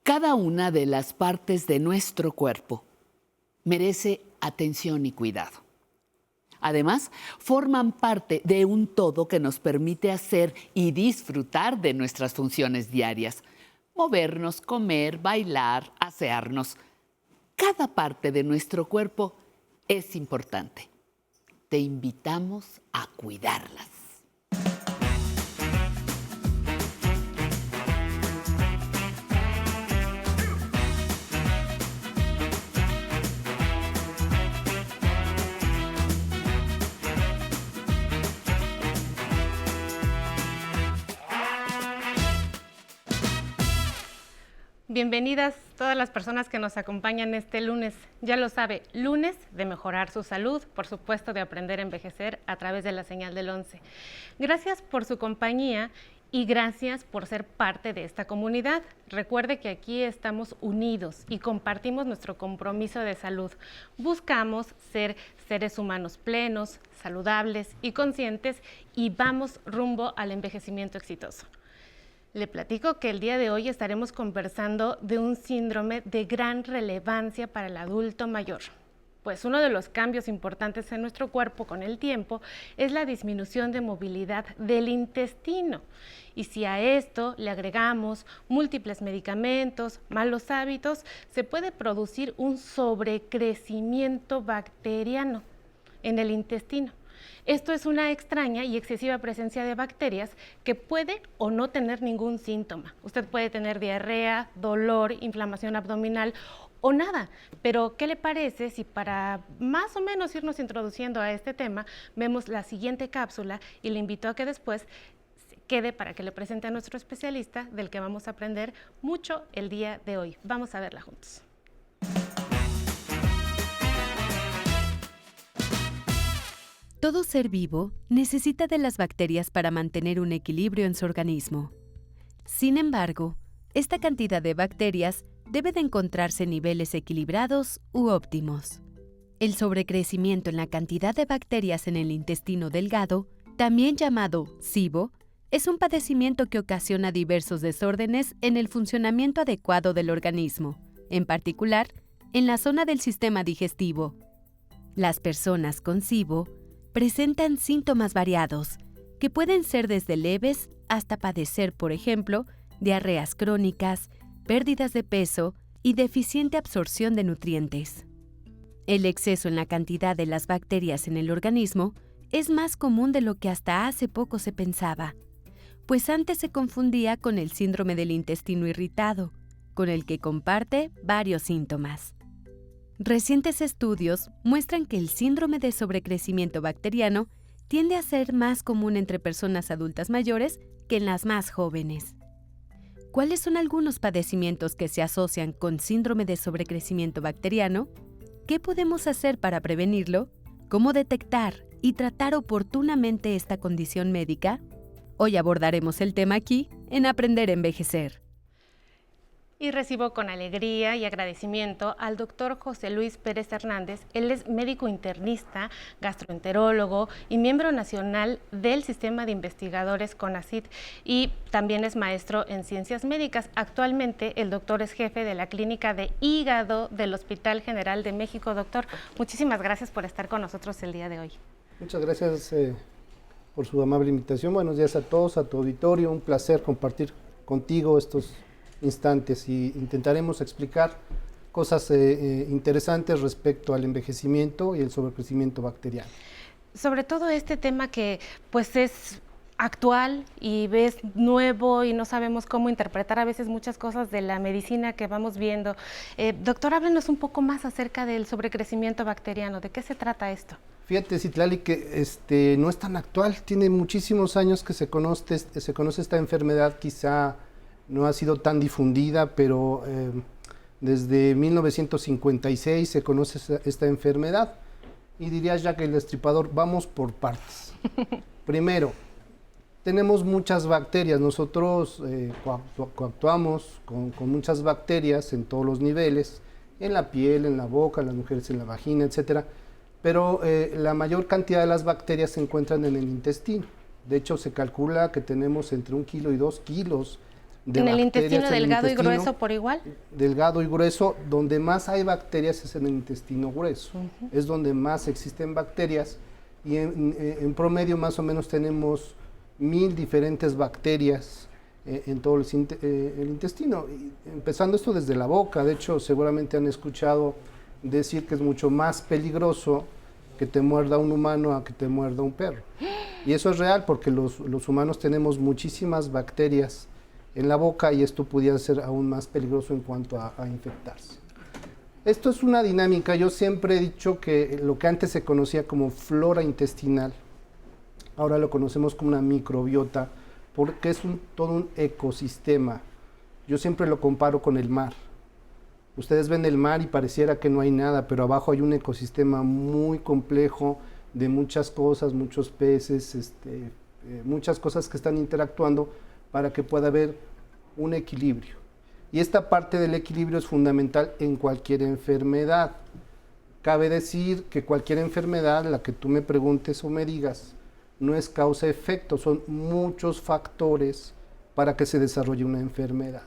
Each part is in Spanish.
Cada una de las partes de nuestro cuerpo merece atención y cuidado. Además, forman parte de un todo que nos permite hacer y disfrutar de nuestras funciones diarias. Movernos, comer, bailar, asearnos. Cada parte de nuestro cuerpo es importante. Te invitamos a cuidarlas. Bienvenidas todas las personas que nos acompañan este lunes. Ya lo sabe, lunes de mejorar su salud, por supuesto de aprender a envejecer a través de la señal del 11. Gracias por su compañía y gracias por ser parte de esta comunidad. Recuerde que aquí estamos unidos y compartimos nuestro compromiso de salud. Buscamos ser seres humanos plenos, saludables y conscientes y vamos rumbo al envejecimiento exitoso. Le platico que el día de hoy estaremos conversando de un síndrome de gran relevancia para el adulto mayor. Pues uno de los cambios importantes en nuestro cuerpo con el tiempo es la disminución de movilidad del intestino. Y si a esto le agregamos múltiples medicamentos, malos hábitos, se puede producir un sobrecrecimiento bacteriano en el intestino. Esto es una extraña y excesiva presencia de bacterias que puede o no tener ningún síntoma. Usted puede tener diarrea, dolor, inflamación abdominal o nada. Pero, ¿qué le parece si para más o menos irnos introduciendo a este tema, vemos la siguiente cápsula y le invito a que después se quede para que le presente a nuestro especialista del que vamos a aprender mucho el día de hoy. Vamos a verla juntos. Todo ser vivo necesita de las bacterias para mantener un equilibrio en su organismo. Sin embargo, esta cantidad de bacterias debe de encontrarse en niveles equilibrados u óptimos. El sobrecrecimiento en la cantidad de bacterias en el intestino delgado, también llamado SIBO, es un padecimiento que ocasiona diversos desórdenes en el funcionamiento adecuado del organismo, en particular en la zona del sistema digestivo. Las personas con SIBO presentan síntomas variados, que pueden ser desde leves hasta padecer, por ejemplo, diarreas crónicas, pérdidas de peso y deficiente absorción de nutrientes. El exceso en la cantidad de las bacterias en el organismo es más común de lo que hasta hace poco se pensaba, pues antes se confundía con el síndrome del intestino irritado, con el que comparte varios síntomas. Recientes estudios muestran que el síndrome de sobrecrecimiento bacteriano tiende a ser más común entre personas adultas mayores que en las más jóvenes. ¿Cuáles son algunos padecimientos que se asocian con síndrome de sobrecrecimiento bacteriano? ¿Qué podemos hacer para prevenirlo? ¿Cómo detectar y tratar oportunamente esta condición médica? Hoy abordaremos el tema aquí en Aprender a Envejecer. Y recibo con alegría y agradecimiento al doctor José Luis Pérez Hernández. Él es médico internista, gastroenterólogo y miembro nacional del Sistema de Investigadores CONACYT y también es maestro en ciencias médicas. Actualmente el doctor es jefe de la clínica de hígado del Hospital General de México. Doctor, muchísimas gracias por estar con nosotros el día de hoy. Muchas gracias por su amable invitación. Buenos días a todos, a tu auditorio. Un placer compartir contigo estos instantes y intentaremos explicar cosas interesantes respecto al envejecimiento y el sobrecrecimiento bacteriano. Sobre todo este tema que pues es actual y es nuevo y no sabemos cómo interpretar a veces muchas cosas de la medicina que vamos viendo. Doctor, háblenos un poco más acerca del sobrecrecimiento bacteriano. ¿De qué se trata esto? Fíjate, Citlali, que no es tan actual. Tiene muchísimos años que se conoce esta enfermedad. Quizá no ha sido tan difundida, pero desde 1956 se conoce esta enfermedad. Y diría Jack el Destripador, vamos por partes. Primero, tenemos muchas bacterias. Nosotros coactuamos con muchas bacterias en todos los niveles, en la piel, en la boca, las mujeres en la vagina, etcétera. Pero la mayor cantidad de las bacterias se encuentran en el intestino. De hecho, se calcula que tenemos entre 1 kilo y 2 kilos de ¿En el bacterias intestino en el delgado y intestino grueso por igual? delgado y grueso. Donde más hay bacterias es en el intestino grueso. Es donde más existen bacterias y en promedio más o menos tenemos 1000 diferentes bacterias en todo el intestino. Y empezando esto desde la boca. De hecho, seguramente han escuchado decir que es mucho más peligroso que te muerda un humano a que te muerda un perro. Y eso es real porque los humanos tenemos muchísimas bacterias en la boca y esto pudiera ser aún más peligroso en cuanto a infectarse. Esto es una dinámica. Yo siempre he dicho que lo que antes se conocía como flora intestinal, ahora lo conocemos como una microbiota, porque es todo un ecosistema. Yo siempre lo comparo con el mar. Ustedes ven el mar y pareciera que no hay nada, pero abajo hay un ecosistema muy complejo de muchas cosas, muchos peces, muchas cosas que están interactuando para que pueda haber un equilibrio. Y esta parte del equilibrio es fundamental en cualquier enfermedad. Cabe decir que cualquier enfermedad, la que tú me preguntes o me digas, no es causa-efecto, son muchos factores para que se desarrolle una enfermedad.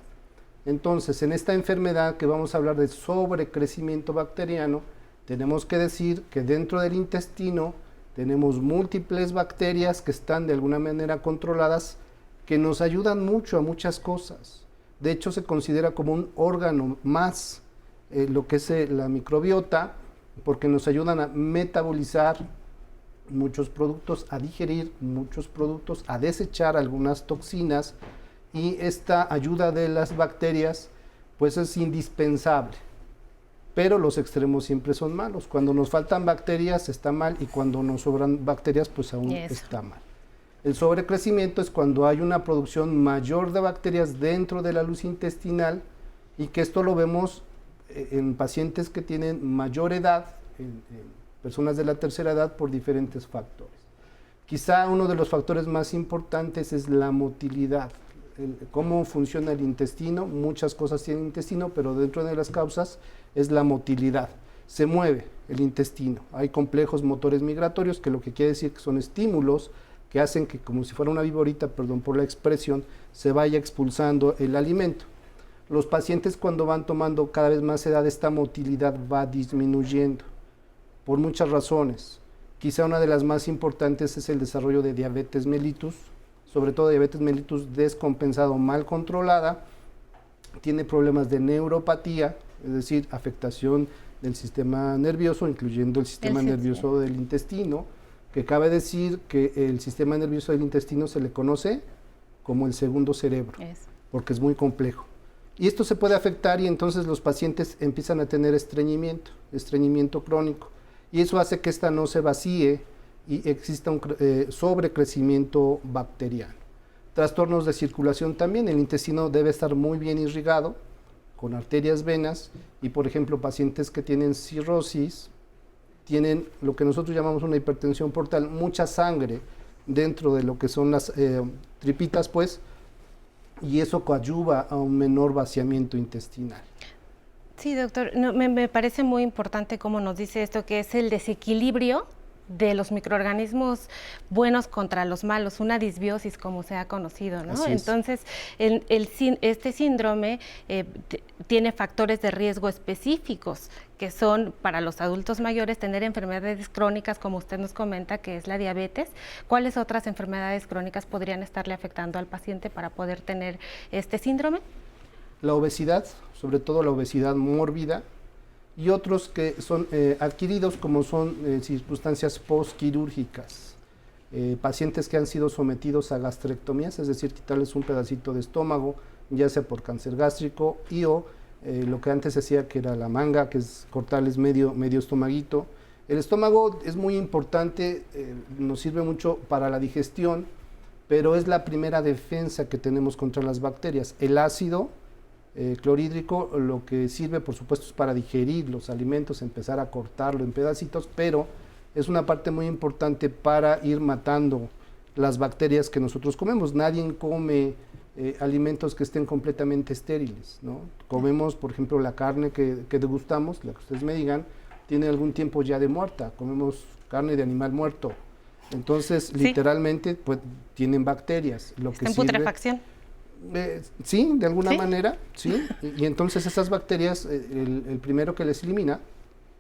Entonces, en esta enfermedad que vamos a hablar de sobrecrecimiento bacteriano, tenemos que decir que dentro del intestino tenemos múltiples bacterias que están de alguna manera controladas, que nos ayudan mucho a muchas cosas. De hecho, se considera como un órgano más lo que es la microbiota, porque nos ayudan a metabolizar muchos productos, a digerir muchos productos, a desechar algunas toxinas, y esta ayuda de las bacterias pues es indispensable. Pero los extremos siempre son malos. Cuando nos faltan bacterias está mal, y cuando nos sobran bacterias pues aún está mal. El sobrecrecimiento es cuando hay una producción mayor de bacterias dentro de la luz intestinal, y que esto lo vemos en pacientes que tienen mayor edad, en personas de la tercera edad, por diferentes factores. Quizá uno de los factores más importantes es la motilidad. Cómo funciona el intestino. Muchas cosas tienen intestino, pero dentro de las causas es la motilidad. Se mueve el intestino. Hay complejos motores migratorios, que lo que quiere decir que son estímulos que hacen que, como si fuera una viborita, perdón por la expresión, se vaya expulsando el alimento. Los pacientes, cuando van tomando cada vez más edad, esta motilidad va disminuyendo por muchas razones. Quizá una de las más importantes es el desarrollo de diabetes mellitus, sobre todo diabetes mellitus descompensada o mal controlada. Tiene problemas de neuropatía, es decir, afectación del sistema nervioso, incluyendo el sistema nervioso del intestino, que cabe decir que el sistema nervioso del intestino se le conoce como el segundo cerebro, porque es muy complejo. Y esto se puede afectar, y entonces los pacientes empiezan a tener estreñimiento crónico, y eso hace que esta no se vacíe y exista un sobrecrecimiento bacteriano. Trastornos de circulación también. El intestino debe estar muy bien irrigado con arterias, venas, y por ejemplo pacientes que tienen cirrosis tienen lo que nosotros llamamos una hipertensión portal, mucha sangre dentro de lo que son las tripitas, pues, y eso coadyuva a un menor vaciamiento intestinal. Sí, doctor, me parece muy importante cómo nos dice esto, que es el desequilibrio de los microorganismos buenos contra los malos, una disbiosis como se ha conocido, ¿no? Entonces, este síndrome tiene factores de riesgo específicos, que son para los adultos mayores tener enfermedades crónicas, como usted nos comenta, que es la diabetes. ¿Cuáles otras enfermedades crónicas podrían estarle afectando al paciente para poder tener este síndrome? La obesidad, sobre todo la obesidad mórbida, y otros que son adquiridos, como son circunstancias postquirúrgicas. Pacientes que han sido sometidos a gastrectomías, es decir, quitarles un pedacito de estómago, ya sea por cáncer gástrico o lo que antes se hacía, que era la manga, que es cortarles medio estomaguito. El estómago es muy importante, nos sirve mucho para la digestión, pero es la primera defensa que tenemos contra las bacterias. El ácido clorhídrico lo que sirve, por supuesto, es para digerir los alimentos, empezar a cortarlo en pedacitos, pero es una parte muy importante para ir matando las bacterias que nosotros comemos. Nadie come alimentos que estén completamente estériles, ¿no? Comemos, por ejemplo, la carne que degustamos, la que ustedes me digan, tiene algún tiempo ya de muerta. Comemos carne de animal muerto. Entonces, literalmente, pues, tienen bacterias. Lo que está en putrefacción. Sí, de alguna ¿Sí? manera, sí. Y entonces esas bacterias, el primero que les elimina,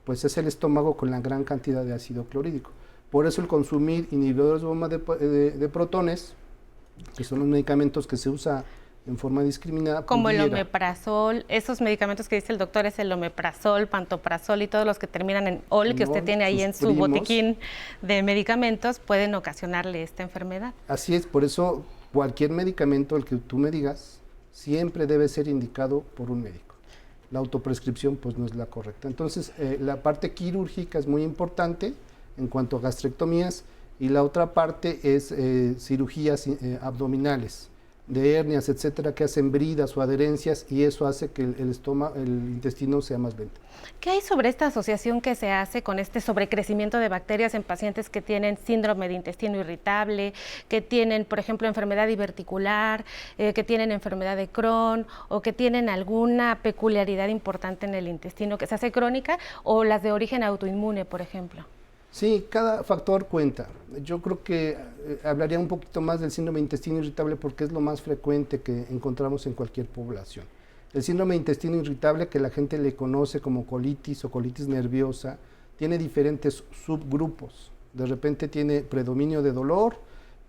pues es el estómago con la gran cantidad de ácido clorhídrico. Por eso el consumir inhibidores de bomba de protones, que son los medicamentos que se usa en forma discriminada, Como el pudiera. omeprazol, esos medicamentos que dice el doctor es el omeprazol, pantoprazol y todos los que terminan en ol, que usted Ol, tiene ahí sus en su primos. botiquín de medicamentos, pueden ocasionarle esta enfermedad. Así es, por eso cualquier medicamento, el que tú me digas, siempre debe ser indicado por un médico. La autoprescripción pues no es la correcta. Entonces, la parte quirúrgica es muy importante en cuanto a gastrectomías y la otra parte es cirugías abdominales, de hernias, etcétera, que hacen bridas o adherencias y eso hace que el estómago, el intestino sea más lento. ¿Qué hay sobre esta asociación que se hace con este sobrecrecimiento de bacterias en pacientes que tienen síndrome de intestino irritable, que tienen, por ejemplo, enfermedad diverticular, que tienen enfermedad de Crohn o que tienen alguna peculiaridad importante en el intestino que se hace crónica o las de origen autoinmune, por ejemplo? Sí, cada factor cuenta. Yo creo que hablaría un poquito más del síndrome de intestino irritable porque es lo más frecuente que encontramos en cualquier población. El síndrome de intestino irritable, que la gente le conoce como colitis o colitis nerviosa, tiene diferentes subgrupos. De repente tiene predominio de dolor,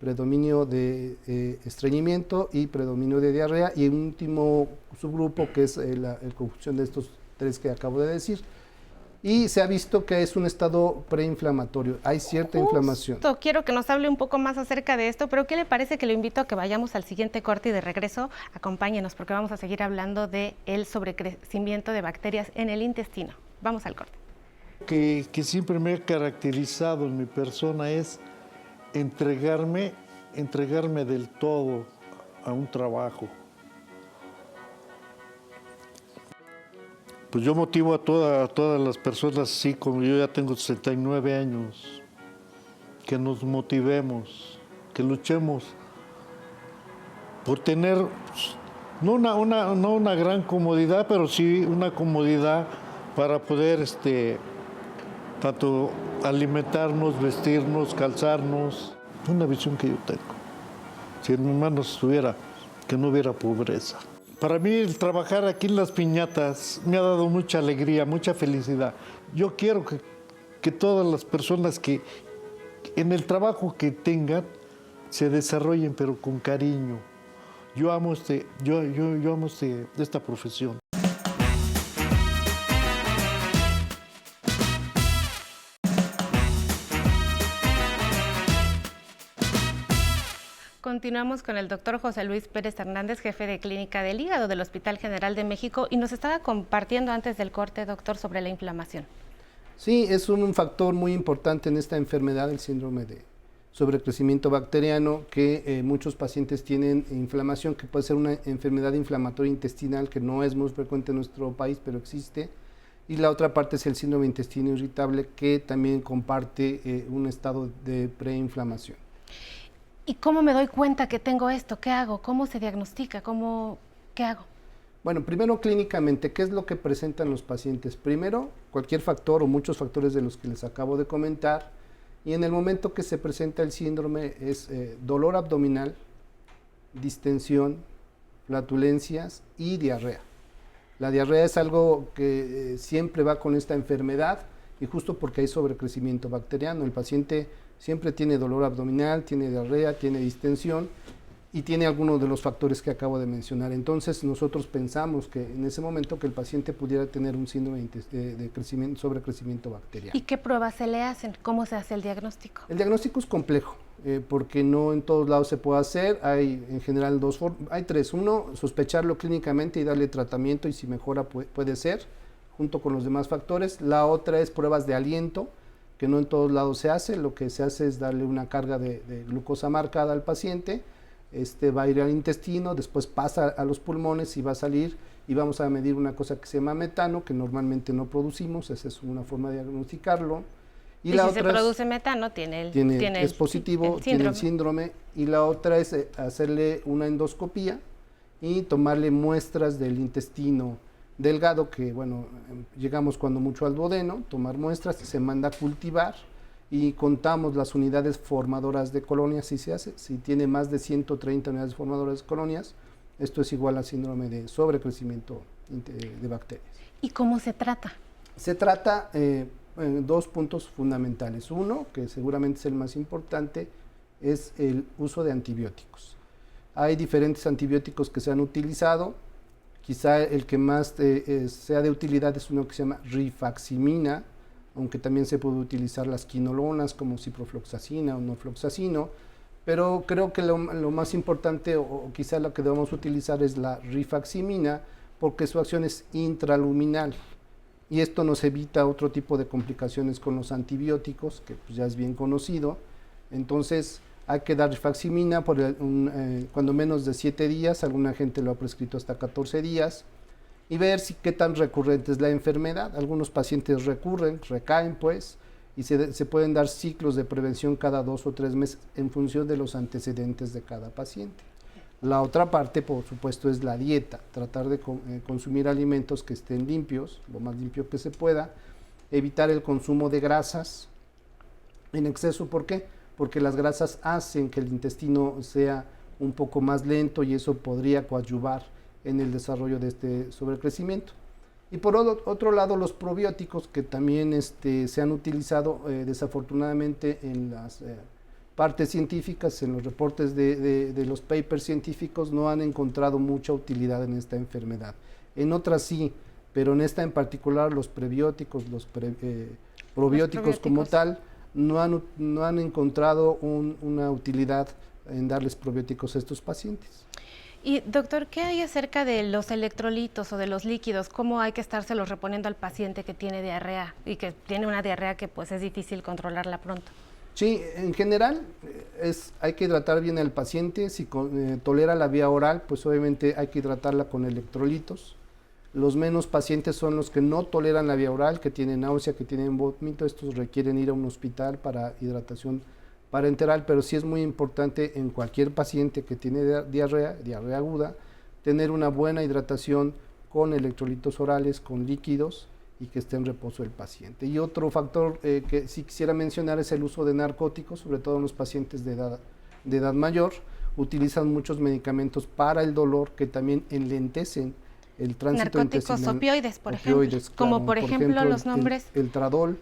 predominio de estreñimiento y predominio de diarrea y un último subgrupo que es la conjunción de estos tres que acabo de decir. Y se ha visto que es un estado preinflamatorio, hay cierta inflamación. Quiero que nos hable un poco más acerca de esto, pero ¿qué le parece que lo invito a que vayamos al siguiente corte y de regreso acompáñenos porque vamos a seguir hablando del sobrecrecimiento de bacterias en el intestino? Vamos al corte. Que siempre me ha caracterizado en mi persona es entregarme del todo a un trabajo. Pues yo motivo a todas las personas, así como yo ya tengo 69 años, que nos motivemos, que luchemos por tener no una gran comodidad, pero sí una comodidad para poder tanto alimentarnos, vestirnos, calzarnos. Una visión que yo tengo. Si en mis manos estuviera, que no hubiera pobreza. Para mí el trabajar aquí en las piñatas me ha dado mucha alegría, mucha felicidad. Yo quiero que todas las personas que en el trabajo que tengan se desarrollen, pero con cariño. Yo amo esta profesión. Continuamos con el doctor José Luis Pérez Hernández, jefe de clínica del hígado del Hospital General de México, y nos estaba compartiendo antes del corte, doctor, sobre la inflamación. Sí, es un factor muy importante en esta enfermedad, el síndrome de sobrecrecimiento bacteriano, que muchos pacientes tienen inflamación, que puede ser una enfermedad inflamatoria intestinal, que no es muy frecuente en nuestro país, pero existe. Y la otra parte es el síndrome de intestino irritable, que también comparte un estado de preinflamación. ¿Y cómo me doy cuenta que tengo esto? ¿Qué hago? ¿Cómo se diagnostica? ¿Qué hago? Bueno, primero clínicamente, ¿qué es lo que presentan los pacientes? Primero, cualquier factor o muchos factores de los que les acabo de comentar, y en el momento que se presenta el síndrome es dolor abdominal, distensión, flatulencias y diarrea. La diarrea es algo que siempre va con esta enfermedad y justo porque hay sobrecrecimiento bacteriano. El paciente siempre tiene dolor abdominal, tiene diarrea, tiene distensión y tiene algunos de los factores que acabo de mencionar. Entonces nosotros pensamos que en ese momento que el paciente pudiera tener un síndrome de sobrecrecimiento bacteriano. ¿Y qué pruebas se le hacen? ¿Cómo se hace el diagnóstico? El diagnóstico es complejo porque no en todos lados se puede hacer. Hay en general hay tres. Uno, sospecharlo clínicamente y darle tratamiento y si mejora puede ser, junto con los demás factores. La otra es pruebas de aliento, que no en todos lados se hace. Lo que se hace es darle una carga de glucosa marcada al paciente. Va a ir al intestino, después pasa a los pulmones y va a salir y vamos a medir una cosa que se llama metano, que normalmente no producimos. Esa es una forma de diagnosticarlo. Y la si otra se produce metano, es positivo, tiene el síndrome. Y la otra es hacerle una endoscopía y tomarle muestras del intestino delgado, que bueno, llegamos cuando mucho al duodeno, tomar muestras, se manda a cultivar y contamos las unidades formadoras de colonias, si se hace. Si tiene más de 130 unidades formadoras de colonias, Esto es igual al síndrome de sobrecrecimiento de bacterias. ¿Y cómo se trata? Se trata en 2 puntos fundamentales. Uno, que seguramente es el más importante, es el uso de antibióticos. Hay diferentes antibióticos que se han utilizado. Quizá el que más sea de utilidad es uno que se llama rifaximina, aunque también se puede utilizar las quinolonas como ciprofloxacina o norfloxacino, pero creo que lo más importante o quizá lo que debemos utilizar es la rifaximina, porque su acción es intraluminal y esto nos evita otro tipo de complicaciones con los antibióticos, que pues ya es bien conocido. Entonces hay que dar rifaximina por cuando menos de 7 días, alguna gente lo ha prescrito hasta 14 días, y ver qué tan recurrente es la enfermedad. Algunos pacientes recaen pues, y se pueden dar ciclos de prevención cada 2 o 3 meses en función de los antecedentes de cada paciente. La otra parte, por supuesto, es la dieta, tratar de consumir alimentos que estén limpios, lo más limpio que se pueda, evitar el consumo de grasas en exceso. ¿Por qué? Porque las grasas hacen que el intestino sea un poco más lento y eso podría coadyuvar en el desarrollo de este sobrecrecimiento. Y por otro lado, los probióticos, que también se han utilizado desafortunadamente en las partes científicas, en los reportes de los papers científicos, no han encontrado mucha utilidad en esta enfermedad. En otras sí, pero en esta en particular los prebióticos, probióticos como tal, no han encontrado una utilidad en darles probióticos a estos pacientes. Y doctor, ¿qué hay acerca de los electrolitos o de los líquidos? ¿Cómo hay que estárselos reponiendo al paciente que tiene diarrea y que tiene una diarrea que pues es difícil controlarla pronto? Sí, en general hay que hidratar bien al paciente. Si tolera la vía oral, pues obviamente hay que hidratarla con electrolitos. Los menos pacientes son los que no toleran la vía oral, que tienen náusea, que tienen vómito. Estos requieren ir a un hospital para hidratación parenteral, pero sí es muy importante en cualquier paciente que tiene diarrea aguda, tener una buena hidratación con electrolitos orales, con líquidos, y que esté en reposo el paciente. Y otro factor que sí quisiera mencionar es el uso de narcóticos, sobre todo en los pacientes de edad mayor. Utilizan muchos medicamentos para el dolor que también enlentecen el tránsito intestinal. Narcóticos opioides, por ejemplo, claro, como por ejemplo los nombres. El Tradol.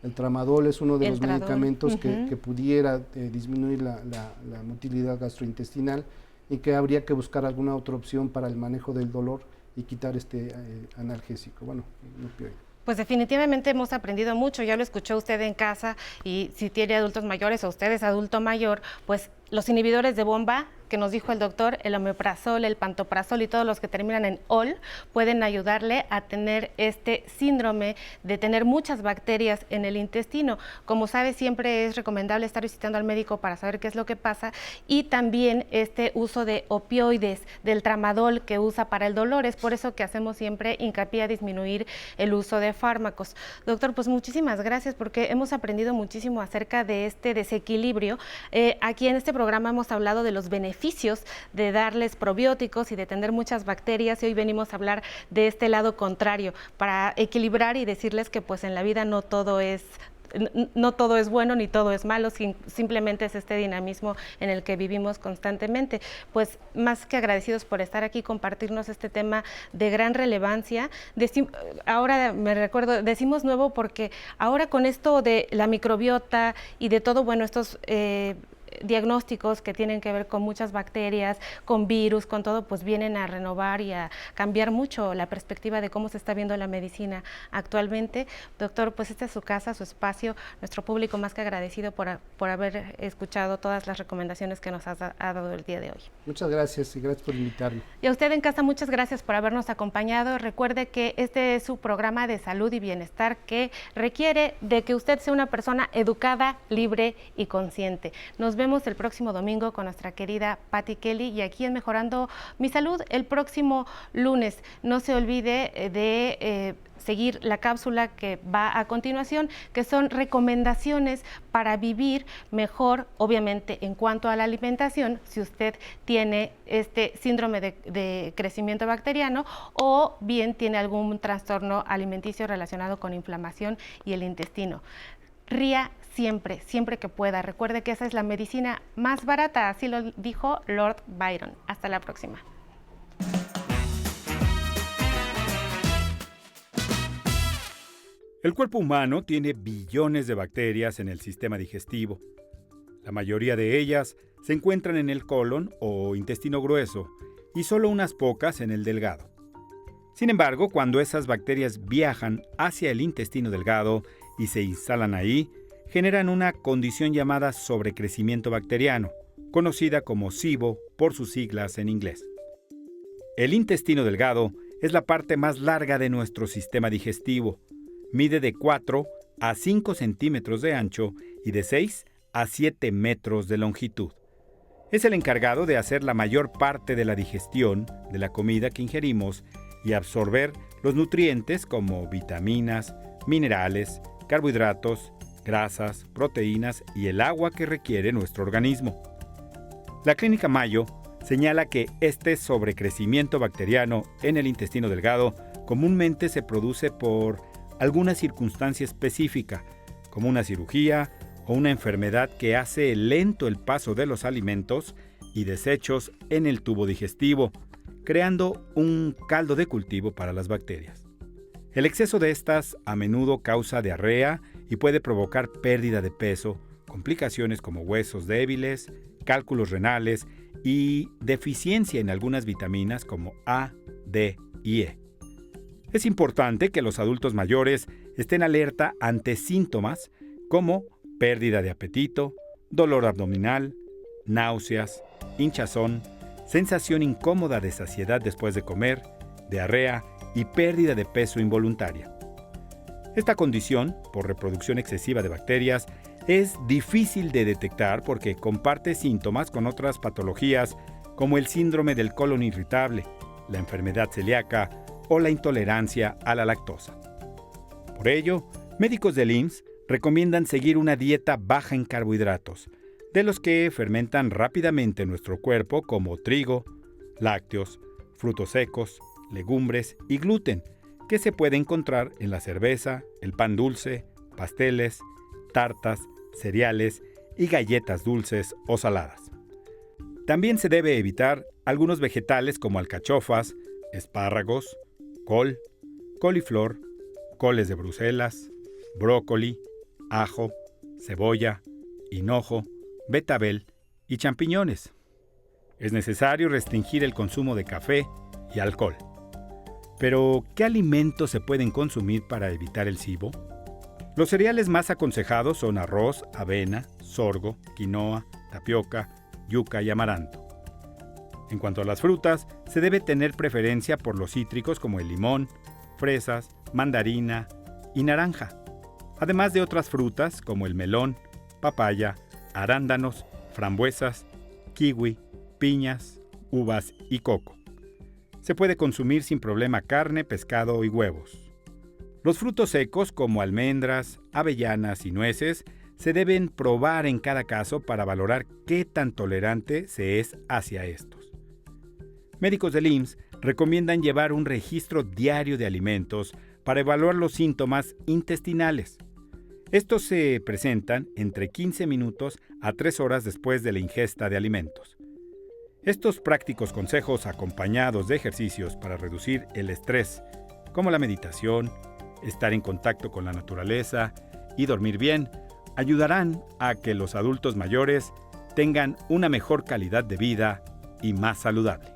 El tramadol es uno de los medicamentos que pudiera disminuir la motilidad gastrointestinal y que habría que buscar alguna otra opción para el manejo del dolor y quitar este analgésico, bueno, un opioide. Pues definitivamente hemos aprendido mucho, ya lo escuchó usted en casa, y si tiene adultos mayores o usted es adulto mayor, pues los inhibidores de bomba que nos dijo el doctor, el omeprazol, el pantoprazol y todos los que terminan en ol, pueden ayudarle a tener este síndrome de tener muchas bacterias en el intestino. Como sabe, siempre es recomendable estar visitando al médico para saber qué es lo que pasa, y también este uso de opioides, del tramadol que usa para el dolor. Es por eso que hacemos siempre hincapié a disminuir el uso de fármacos. Doctor, pues muchísimas gracias, porque hemos aprendido muchísimo acerca de este desequilibrio. Aquí en este programa hemos hablado de los beneficios de darles probióticos y de tener muchas bacterias, y hoy venimos a hablar de este lado contrario, para equilibrar y decirles que pues en la vida no todo es bueno ni todo es malo, simplemente es este dinamismo en el que vivimos constantemente. Pues más que agradecidos por estar aquí, compartirnos este tema de gran relevancia. Ahora me recuerdo, decimos nuevo porque ahora con esto de la microbiota y de todo, bueno, estos diagnósticos que tienen que ver con muchas bacterias, con virus, con todo, pues vienen a renovar y a cambiar mucho la perspectiva de cómo se está viendo la medicina actualmente. Doctor, pues esta es su casa, su espacio, nuestro público más que agradecido por haber escuchado todas las recomendaciones que nos ha dado el día de hoy. Muchas gracias y gracias por invitarme. Y a usted en casa, muchas gracias por habernos acompañado. Recuerde que este es su programa de salud y bienestar que requiere de que usted sea una persona educada, libre y consciente. Nos vemos el próximo domingo con nuestra querida Patti Kelly, y aquí en Mejorando Mi Salud el próximo lunes. No se olvide de seguir la cápsula que va a continuación, que son recomendaciones para vivir mejor, obviamente en cuanto a la alimentación, si usted tiene este síndrome de crecimiento bacteriano o bien tiene algún trastorno alimenticio relacionado con inflamación y el intestino. Ría siempre, siempre que pueda. Recuerde que esa es la medicina más barata, así lo dijo Lord Byron. Hasta la próxima. El cuerpo humano tiene billones de bacterias en el sistema digestivo. La mayoría de ellas se encuentran en el colon o intestino grueso y solo unas pocas en el delgado. Sin embargo, cuando esas bacterias viajan hacia el intestino delgado y se instalan ahí, generan una condición llamada sobrecrecimiento bacteriano, conocida como SIBO por sus siglas en inglés. El intestino delgado es la parte más larga de nuestro sistema digestivo. Mide de 4 a 5 centímetros de ancho y de 6 a 7 metros de longitud. Es el encargado de hacer la mayor parte de la digestión de la comida que ingerimos y absorber los nutrientes como vitaminas, minerales, carbohidratos, grasas, proteínas y el agua que requiere nuestro organismo. La Clínica Mayo señala que este sobrecrecimiento bacteriano en el intestino delgado comúnmente se produce por alguna circunstancia específica, como una cirugía o una enfermedad que hace lento el paso de los alimentos y desechos en el tubo digestivo, creando un caldo de cultivo para las bacterias. El exceso de estas a menudo causa diarrea y puede provocar pérdida de peso, complicaciones como huesos débiles, cálculos renales y deficiencia en algunas vitaminas como A, D y E. Es importante que los adultos mayores estén alerta ante síntomas como pérdida de apetito, dolor abdominal, náuseas, hinchazón, sensación incómoda de saciedad después de comer, diarrea y pérdida de peso involuntaria. Esta condición, por reproducción excesiva de bacterias, es difícil de detectar porque comparte síntomas con otras patologías como el síndrome del colon irritable, la enfermedad celíaca o la intolerancia a la lactosa. Por ello, médicos del IMSS recomiendan seguir una dieta baja en carbohidratos, de los que fermentan rápidamente nuestro cuerpo como trigo, lácteos, frutos secos, legumbres y gluten, que se puede encontrar en la cerveza, el pan dulce, pasteles, tartas, cereales y galletas dulces o saladas. También se debe evitar algunos vegetales como alcachofas, espárragos, col, coliflor, coles de Bruselas, brócoli, ajo, cebolla, hinojo, betabel y champiñones. Es necesario restringir el consumo de café y alcohol. Pero, ¿qué alimentos se pueden consumir para evitar el SIBO? Los cereales más aconsejados son arroz, avena, sorgo, quinoa, tapioca, yuca y amaranto. En cuanto a las frutas, se debe tener preferencia por los cítricos como el limón, fresas, mandarina y naranja, además de otras frutas como el melón, papaya, arándanos, frambuesas, kiwi, piñas, uvas y coco. Se puede consumir sin problema carne, pescado y huevos. Los frutos secos como almendras, avellanas y nueces se deben probar en cada caso para valorar qué tan tolerante se es hacia estos. Médicos del IMSS recomiendan llevar un registro diario de alimentos para evaluar los síntomas intestinales. Estos se presentan entre 15 minutos a 3 horas después de la ingesta de alimentos. Estos prácticos consejos acompañados de ejercicios para reducir el estrés, como la meditación, estar en contacto con la naturaleza y dormir bien, ayudarán a que los adultos mayores tengan una mejor calidad de vida y más saludable.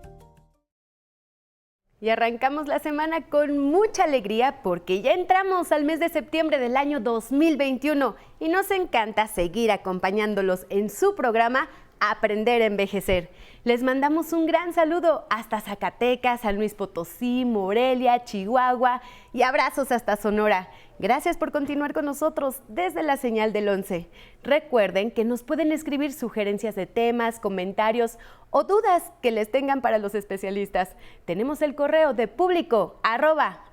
Y arrancamos la semana con mucha alegría porque ya entramos al mes de septiembre del año 2021 y nos encanta seguir acompañándolos en su programa Aprender a Envejecer. Les mandamos un gran saludo hasta Zacatecas, San Luis Potosí, Morelia, Chihuahua y abrazos hasta Sonora. Gracias por continuar con nosotros desde la señal del 11. Recuerden que nos pueden escribir sugerencias de temas, comentarios o dudas que les tengan para los especialistas. Tenemos el correo de público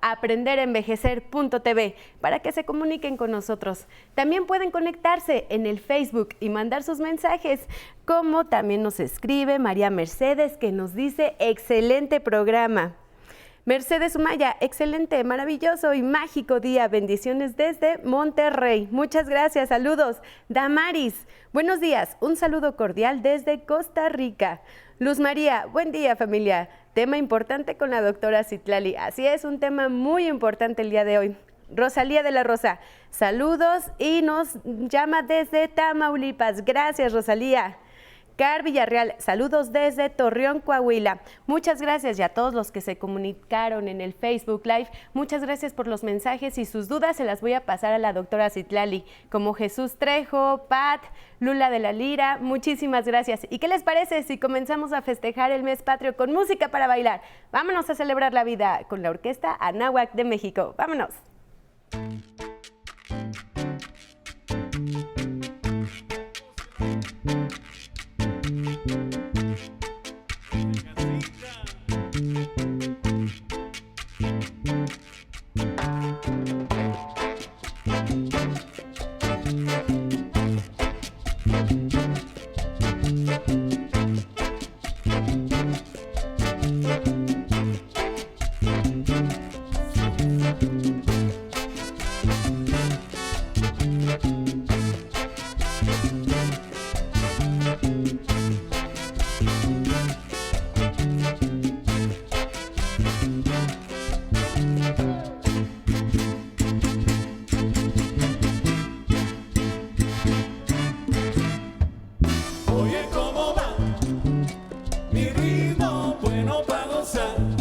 @aprenderenvejecer.tv para que se comuniquen con nosotros. También pueden conectarse en el Facebook y mandar sus mensajes, como también nos escribe María Mercedes, que nos dice: excelente programa. Mercedes Umaya, excelente, maravilloso y mágico día. Bendiciones desde Monterrey. Muchas gracias, saludos. Damaris, buenos días. Un saludo cordial desde Costa Rica. Luz María, buen día, familia. Tema importante con la doctora Citlali. Así es, un tema muy importante el día de hoy. Rosalía de la Rosa, saludos y nos llama desde Tamaulipas. Gracias, Rosalía. Car Villarreal, saludos desde Torreón, Coahuila. Muchas gracias y a todos los que se comunicaron en el Facebook Live. Muchas gracias por los mensajes y sus dudas se las voy a pasar a la doctora Citlali, como Jesús Trejo, Pat, Lula de la Lira. Muchísimas gracias. ¿Y qué les parece si comenzamos a festejar el mes patrio con música para bailar? Vámonos a celebrar la vida con la Orquesta Anáhuac de México. Vámonos. Oye, ¿cómo va? Mi ritmo bueno para gozar.